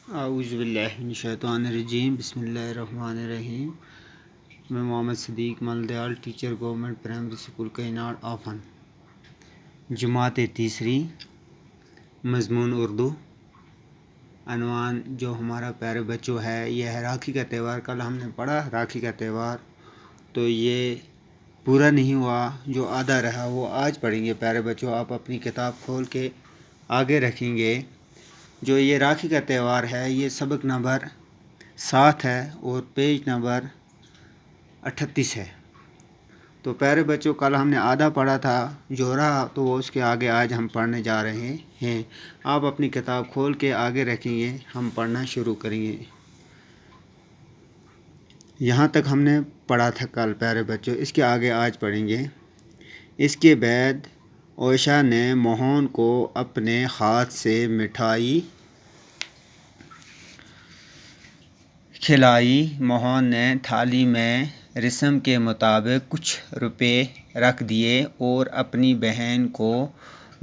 اعوذ باللہ من الشیطان الرجیم بسم اللہ الرحمن الرحیم۔ میں Muhammad Siddique Maldial, teacher government primary school کیناڑ آفن، جماعت تیسری، مضمون اردو۔ عنوان جو ہمارا پیارے بچوں ہے یہ ہے راکھی کا تہوار۔ کل ہم نے پڑھا راکھی کا تہوار، تو یہ پورا نہیں ہوا، جو آدھا رہا وہ آج پڑھیں گے پیارے بچوں۔ آپ اپنی کتاب کھول کے آگے رکھیں گے۔ جو یہ راکھی کا تہوار ہے یہ سبق نمبر 7 ہے اور پیج نمبر 38 ہے۔ تو پیارے بچوں کل ہم نے آدھا پڑھا تھا، جو رہا تو وہ اس کے آگے آج ہم پڑھنے جا رہے ہیں۔ آپ اپنی کتاب کھول کے آگے رکھیں گے، ہم پڑھنا شروع کریں گے۔ یہاں تک ہم نے پڑھا تھا کل پیارے بچوں، اس کے آگے آج پڑھیں گے۔ اس کے بعد اوشا نے موہن کو اپنے ہاتھ سے مٹھائی کھلائی۔ موہن نے تھالی میں رسم کے مطابق کچھ روپے رکھ دیے اور اپنی بہن کو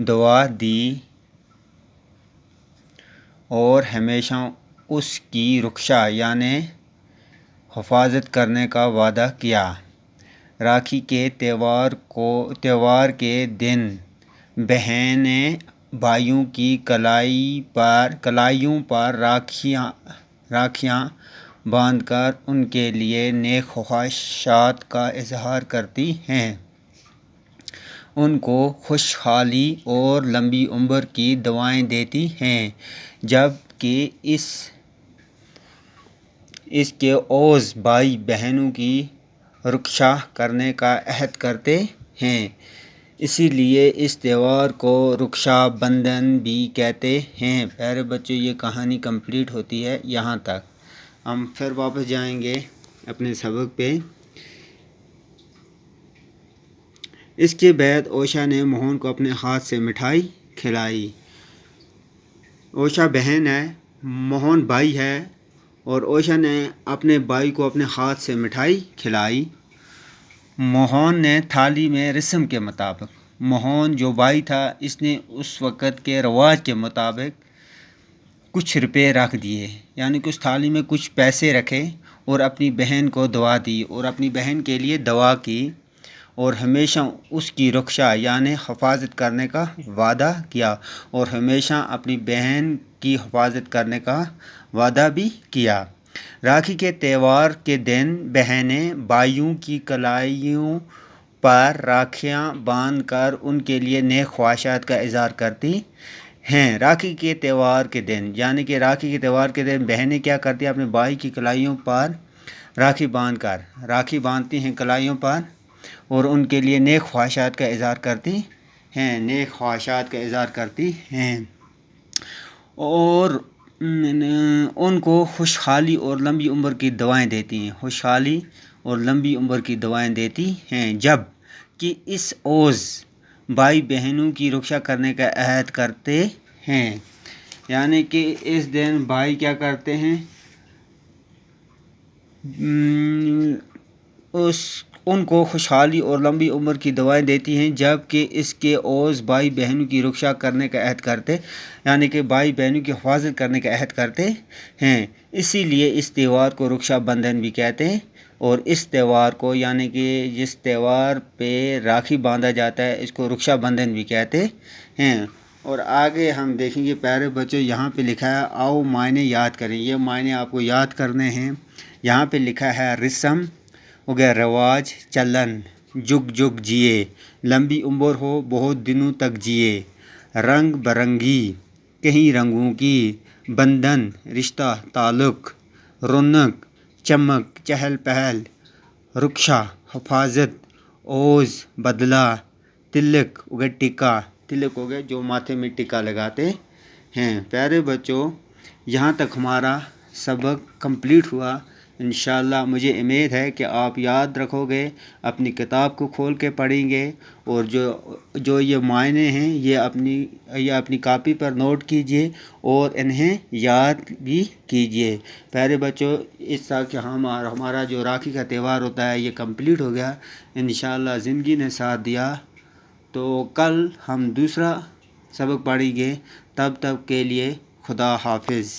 دعا دی اور ہمیشہ اس کی رکشا یعنی حفاظت کرنے کا وعدہ کیا۔ راکھی کے تہوار کے دن بہنیں بھائیوں کی کلائیوں پر راکھیاں باندھ کر ان کے لیے نیک خواہشات کا اظہار کرتی ہیں، ان کو خوشحالی اور لمبی عمر کی دعائیں دیتی ہیں، جبکہ اس کے عوض بھائی بہنوں کی رکشا کرنے کا عہد کرتے ہیں۔ اسی لیے اس تہوار کو رکشا بندھن بھی کہتے ہیں۔ پیارے بچوں یہ کہانی کمپلیٹ ہوتی ہے یہاں تک۔ ہم پھر واپس جائیں گے اپنے سبق پہ۔ اس کے بعد اوشا نے موہن کو اپنے ہاتھ سے مٹھائی کھلائی۔ اوشا بہن ہے، موہن بھائی ہے، اور اوشا نے اپنے بھائی کو اپنے ہاتھ سے مٹھائی کھلائی۔ موہن نے تھالی میں رسم کے مطابق، موہن جو بھائی تھا اس نے اس وقت کے رواج کے مطابق کچھ روپے رکھ دیے، یعنی کہ اس تھالی میں کچھ پیسے رکھے اور اپنی بہن کو دعا دی اور اپنی بہن کے لیے دعا کی اور ہمیشہ اس کی رکشا یعنی حفاظت کرنے کا وعدہ کیا، اور ہمیشہ اپنی بہن کی حفاظت کرنے کا وعدہ بھی کیا۔ راکھی کے تہوار کے دن بہنیں بھائیوں کی کلائیوں پر راکھیاں باندھ کر ان کے لیے نیک خواہشات کا اظہار کرتی ہیں۔ راکھی کے تہوار کے دن یعنی کہ راکھی کے تہوار کے دن بہنیں کیا کرتی ہیں؟ اپنے بھائی کی کلائیوں پر راکھی باندھتی ہیں کلائیوں پر، اور ان کے لیے نیک خواہشات کا اظہار کرتی ہیں اور ان کو خوشحالی اور لمبی عمر کی دعائیں دیتی ہیں، جب کہ اس عوض بھائی بہنوں کی رکشا کرنے کا عہد کرتے ہیں۔ یعنی کہ اس دن بھائی کیا کرتے ہیں؟ ان کو خوشحالی اور لمبی عمر کی دعائیں دیتی ہیں، جبکہ اس کے عوض بھائی بہنوں کی رکشا کرنے کا عہد کرتے، یعنی کہ بھائی بہنوں کی حفاظت کرنے کا عہد کرتے ہیں۔ اسی لیے اس تہوار کو رکشا بندھن بھی کہتے ہیں، اور اس تہوار کو یعنی کہ جس تہوار پہ راکھی باندھا جاتا ہے اس کو رکشا بندھن بھی کہتے ہیں۔ اور آگے ہم دیکھیں گے پیارے بچوں، یہاں پہ لکھا ہے آؤ معنی یاد کریں۔ یہ معنی آپ کو یاد کرنے ہیں۔ یہاں پہ لکھا ہے رسم ہو گیا رواج، چلن، جگ جگ جیے، لمبی عمر ہو بہت دنوں تک جیے، رنگ برنگی کہیں رنگوں کی، بندھن رشتہ تعلق، رونق چمک چہل پہل، رکشا حفاظت، عوض بدلہ، تلک ہو گیا ٹیکا، تلک ہو گیا جو ماتھے میں ٹیکا لگاتے ہیں۔ پیارے بچوں یہاں تک ہمارا سبق کمپلیٹ ہوا۔ انشاءاللہ مجھے امید ہے کہ آپ یاد رکھو گے، اپنی کتاب کو کھول کے پڑھیں گے، اور جو یہ معنی ہیں یہ اپنی کاپی پر نوٹ کیجئے اور انہیں یاد بھی کیجئے۔ پیارے بچوں اس طرح کہ ہمارا جو راکھی کا تہوار ہوتا ہے یہ کمپلیٹ ہو گیا۔ انشاءاللہ زندگی نے ساتھ دیا تو کل ہم دوسرا سبق پڑھیں گے۔ تب تک کے لیے خدا حافظ۔